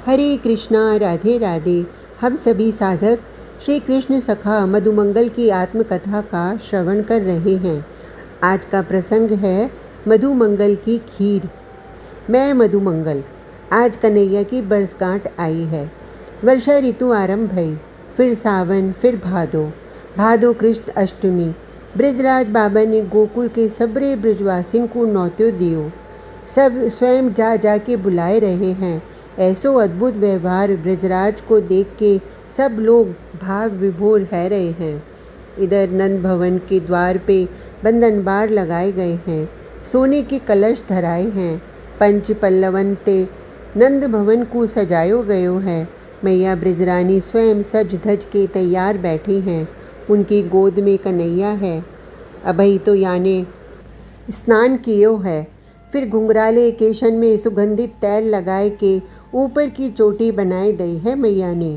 हरे कृष्णा राधे राधे। हम सभी साधक श्री कृष्ण सखा मधुमंगल की आत्मकथा का श्रवण कर रहे हैं। आज का प्रसंग है मधुमंगल की खीर। मैं मधुमंगल। आज कन्हैया की बरसगांठ आई है। वर्षा ऋतु आरंभ भई। फिर सावन, फिर भादो। भादो कृष्ण अष्टमी। ब्रजराज बाबा ने गोकुल के सबरे ब्रजवासिन को न्योतो दियो। सब स्वयं जा जा के बुलाए रहे हैं। ऐसो अद्भुत व्यवहार ब्रजराज को देख के सब लोग भाव विभोर है रहे हैं। इधर नंद भवन के द्वार पे बंधन बार लगाए गए हैं। सोने के कलश धराए हैं। पंच पल्लवन ते नंद भवन को सजायो गयो है। मैया ब्रजरानी स्वयं सज धज के तैयार बैठी हैं। उनकी गोद में कन्हैया है। अभई तो याने स्नान कियो है। फिर घुंघराले केशन में सुगंधित तैल लगाए के ऊपर की चोटी बनाए दई है मैया ने।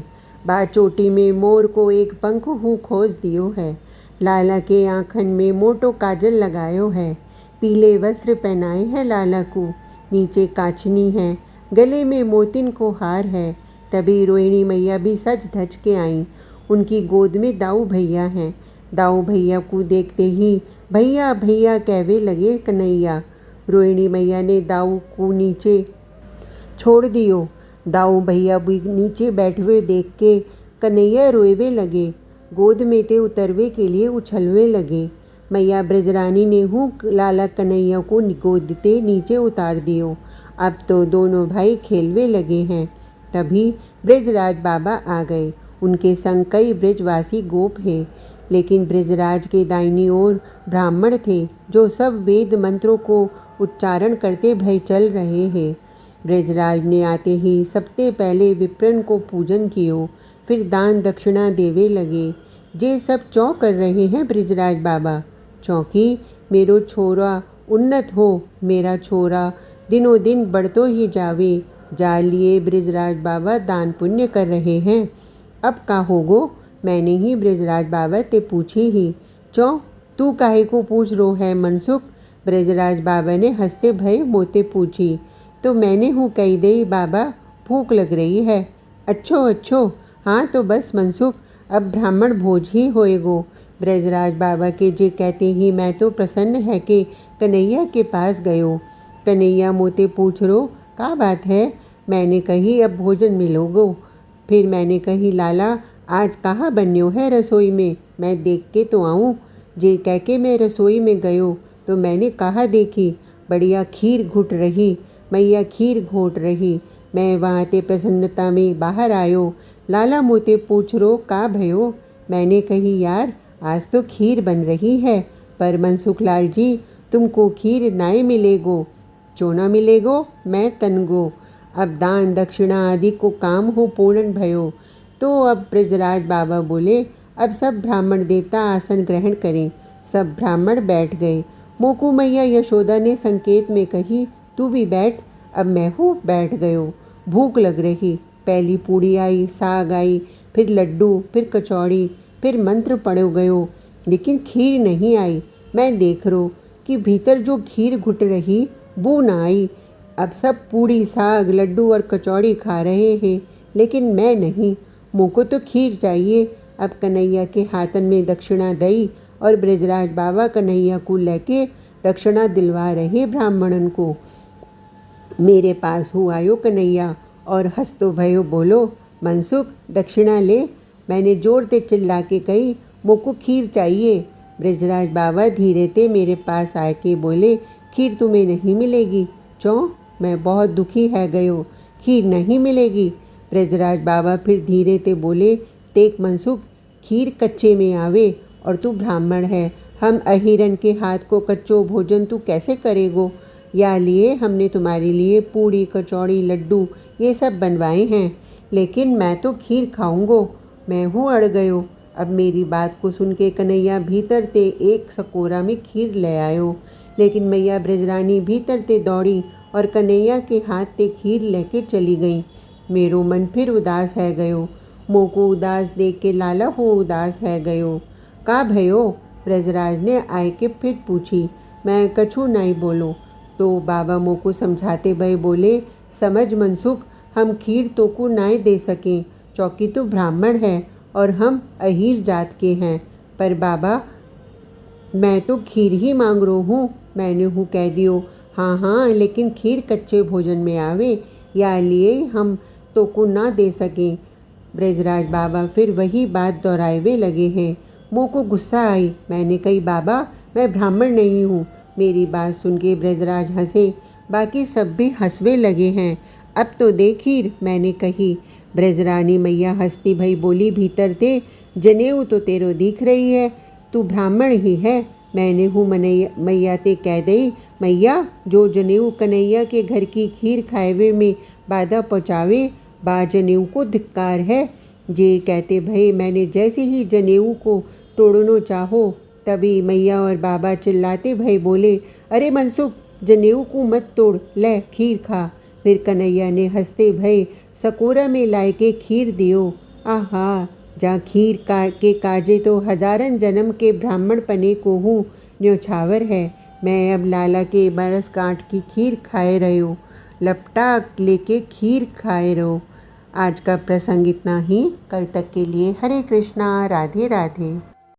बा चोटी में मोर को एक पंख हूँ खोज दियो है। लाला के आँखन में मोटो काजल लगायो है। पीले वस्त्र पहनाए हैं लाला को। नीचे काचनी है। गले में मोतिन को हार है। तभी रोहिणी मैया भी सज धज के आईं। उनकी गोद में दाऊ भैया हैं। दाऊ भैया को देखते ही भैया भैया कहवे लगे कन्हैया। रोहिणी मैया ने दाऊ को नीचे छोड़ दियो। दाऊ भैया भी नीचे बैठे हुए देख के कन्हैया रोएवे लगे। गोद में ते उतरवे के लिए उछलवे लगे। मैया ब्रजरानी ने हूँ लाला कन्हैया को गोद ते नीचे उतार दियो। अब तो दोनों भाई खेलवे लगे हैं। तभी ब्रजराज बाबा आ गए। उनके संग कई ब्रजवासी गोप हैं। लेकिन ब्रजराज के दाहिनी ओर ब्राह्मण थे जो सब वेद मंत्रों को उच्चारण करते भय चल रहे हैं। ब्रजराज ने आते ही सबसे पहले विप्रन को पूजन कियो। फिर दान दक्षिणा देवे लगे। जे सब चौं कर रहे हैं ब्रजराज बाबा। चौंकी मेरो छोरा उन्नत हो। मेरा छोरा दिनों दिन बढ़तो ही जावे। जा लिए ब्रजराज बाबा दान पुण्य कर रहे हैं। अब का होगो। मैंने ही ब्रजराज बाबा ते पूछी ही। चौं तू काहे को पूछ रो है मनसुख। ब्रजराज बाबा ने हंसते भय मोते पूछी। तो मैंने हूँ कही दई बाबा, भूख लग रही है। अच्छो अच्छो। हाँ तो बस मनसुख, अब ब्राह्मण भोज ही होएगो। ब्रजराज बाबा के जे कहते ही मैं तो प्रसन्न है कि कन्हैया के पास गयो। कन्हैया मोते पूछ रो का बात है। मैंने कही अब भोजन मिलोगो। फिर मैंने कही लाला आज कहाँ बन्यो है रसोई में, मैं देख के तो आऊँ। जे कह के मैं रसोई में गयो तो मैंने कहा देखी बढ़िया खीर घुट रही। मैया खीर घोट रही। मैं वहाँ ते प्रसन्नता में बाहर आयो। लाला मोते पूछ रो का भयो। मैंने कही यार आज तो खीर बन रही है, पर मनसुख लाल जी तुमको खीर नाय मिलेगो। चोना मिलेगो मैं तनगो। अब दान दक्षिणा आदि को काम हो पूर्ण भयो। तो अब ब्रजराज बाबा बोले अब सब ब्राह्मण देवता आसन ग्रहण करें। सब ब्राह्मण बैठ गए। मोकू मैया यशोदा ने संकेत में कही तू भी बैठ। अब मैं हूँ बैठ गयो। भूख लग रही। पहली पूड़ी आई, साग आई, फिर लड्डू, फिर कचौड़ी, फिर मंत्र पढ़ो गयो, लेकिन खीर नहीं आई। मैं देख रो कि भीतर जो खीर घुट रही वो ना आई। अब सब पूड़ी साग लड्डू और कचौड़ी खा रहे हैं, लेकिन मैं नहीं। मुझको तो खीर चाहिए। अब कन्हैया के हाथन में दक्षिणा दई और ब्रजराज बाबा कन्हैया को लेके दक्षिणा दिलवा रहे ब्राह्मणन को। मेरे पास हो आयो कन्हैया और हंसतो भयो बोलो मनसुख दक्षिणा ले। मैंने जोर से चिल्ला के कही मोको खीर चाहिए। ब्रजराज बाबा धीरे ते मेरे पास आए के बोले खीर तुम्हें नहीं मिलेगी। चौं मैं बहुत दुखी है गयो, खीर नहीं मिलेगी। ब्रजराज बाबा फिर धीरे ते बोले तेक मनसुख खीर कच्चे में आवे और तू ब्राह्मण है। हम अहिरन के हाथ को कच्चो भोजन तू कैसे करेगो। या लिए हमने तुम्हारे लिए पूड़ी कचौड़ी लड्डू ये सब बनवाए हैं, लेकिन मैं तो खीर खाऊंगो। मैं हूँ अड़ गयो। अब मेरी बात को सुन के कन्हैया भीतर ते एक सकोरा में खीर ले आयो। लेकिन मैया ब्रजरानी भीतर ते दौड़ी और कन्हैया के हाथ ते खीर लेके चली गई। मेरो मन फिर उदास है गयो। मोको उदास देख के लाला हो उदास है गयो। का भयो। ब्रजराज ने आए के फिर पूछी। मैं कछु नहीं बोलो। तो बाबा मोको समझाते भय बोले समझ मनसुख हम खीर तो को नाय दे सकें, चौकी तो ब्राह्मण है और हम अहीर जात के हैं। पर बाबा मैं तो खीर ही मांग रो हूँ, मैंने हूँ कह दियो। हाँ हाँ, लेकिन खीर कच्चे भोजन में आवे, या लिए हम तो को ना दे सकें। ब्रजराज बाबा फिर वही बात दोहराए लगे हैं। मुँह को गुस्सा आई। मैंने कही बाबा मैं ब्राह्मण नहीं हूँ। मेरी बात सुन के ब्रजराज हंसे, बाकी सब भी हंसवे लगे हैं। अब तो दे खीर, मैंने कही। ब्रजरानी मैया हंसती भई बोली, भीतर दे, जनेऊ तो तेरो दिख रही है, तू ब्राह्मण ही है। मैंने हूँ मैया ते कह दई, मैया जो जनेऊ कन्हैया के घर की खीर खाएवे में बाधा पहुँचावे, बा जनेऊ को धिक्कार है। जे कहते भई मैंने जैसे ही जनेऊ को तोड़नो चाहो, तभी मैया और बाबा चिल्लाते भई बोले, अरे मनसुख, जनेऊ को मत तोड़, ले खीर खा। फिर कन्हैया ने हंसते भई सकोरा में लाए के खीर दियो। आहा, जहाँ खीर के काजे तो हजारन जन्म के ब्राह्मण पने को हूँ न्योछावर है। मैं अब लाला के बरस गांठ की खीर खाए रहो, लपटा लेके खीर खाए रहो। आज का प्रसंग इतना ही। कल तक के लिए हरे कृष्णा, राधे राधे।